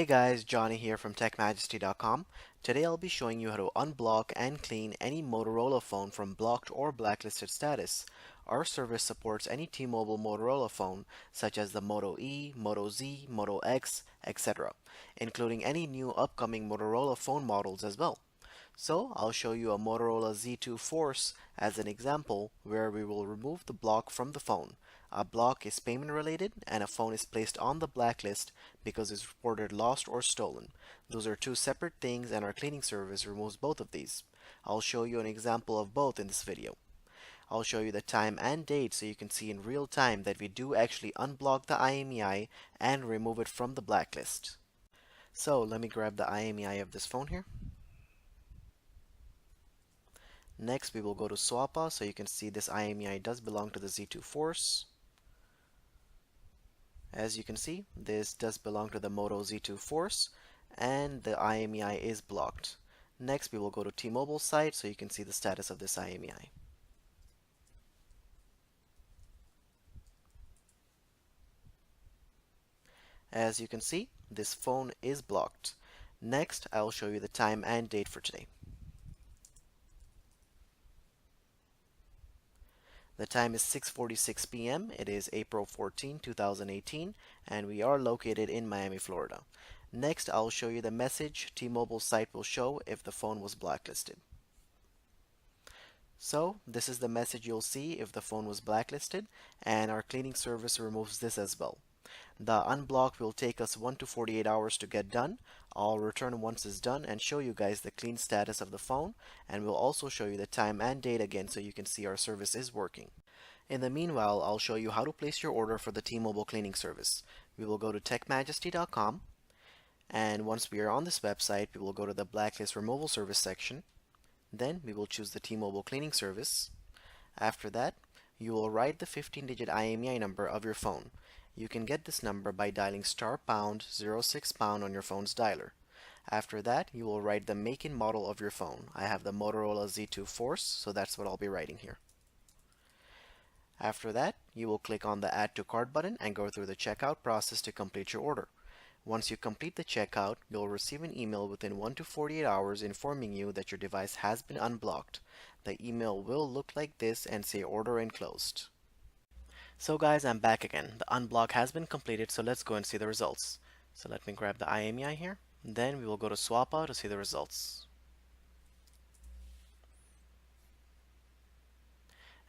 Hey guys, Johnny here from TechMajesty.com. Today I'll be showing you how to unblock and clean any Motorola phone from blocked or blacklisted status. Our service supports any T-Mobile Motorola phone such as the Moto E, Moto Z, Moto X, etc., including any new upcoming Motorola phone models as well. So I'll show you a Motorola Z2 Force as an example where we will remove the block from the phone. A block is payment related and a phone is placed on the blacklist because it's reported lost or stolen. Those are two separate things and our cleaning service removes both of these. I'll show you an example of both in this video. I'll show you the time and date so you can see in real time that we do actually unblock the IMEI and remove it from the blacklist. So let me grab the IMEI of this phone here. Next, we will go to Swappa, so you can see this IMEI does belong to the Z2 Force. As you can see, this does belong to the Moto Z2 Force, and the IMEI is blocked. Next, we will go to T-Mobile site, so you can see the status of this IMEI. As you can see, this phone is blocked. Next, I'll show you the time and date for today. The time is 6:46 p.m. It is April 14, 2018, and we are located in Miami, Florida. Next, I'll show you the message T-Mobile site will show if the phone was blacklisted. So, this is the message you'll see if the phone was blacklisted, and our cleaning service removes this as well. The unblock will take us 1 to 48 hours to get done. I'll return once it's done and show you guys the clean status of the phone, and we'll also show you the time and date again so you can see our service is working. In the meanwhile, I'll show you how to place your order for the T-Mobile cleaning service. We will go to TechMajesty.com, and once we are on this website, we will go to the Blacklist Removal Service section. Then we will choose the T-Mobile cleaning service. After that, you will write the 15-digit IMEI number of your phone. You can get this number by dialing *#06# on your phone's dialer. After that, you will write the make and model of your phone. I have the Motorola Z2 Force, so that's what I'll be writing here. After that, you will click on the Add to Cart button and go through the checkout process to complete your order. Once you complete the checkout, you'll receive an email within 1 to 48 hours informing you that your device has been unblocked. The email will look like this and say order enclosed. So guys, I'm back again. The unblock has been completed, so let's go and see the results. So let me grab the IMEI here. Then we will go to Swappa to see the results.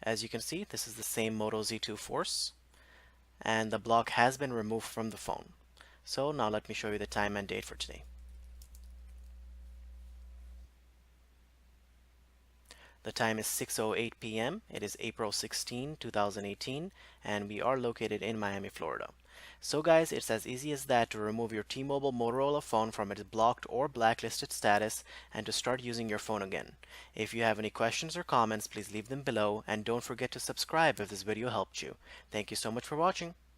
As you can see, this is the same Moto Z2 Force, and the block has been removed from the phone. So now let me show you the time and date for today. The time is 6:08 p.m. It is April 16, 2018, and we are located in Miami, Florida. So guys, it's as easy as that to remove your T-Mobile Motorola phone from its blocked or blacklisted status and to start using your phone again. If you have any questions or comments, please leave them below, and don't forget to subscribe if this video helped you. Thank you so much for watching.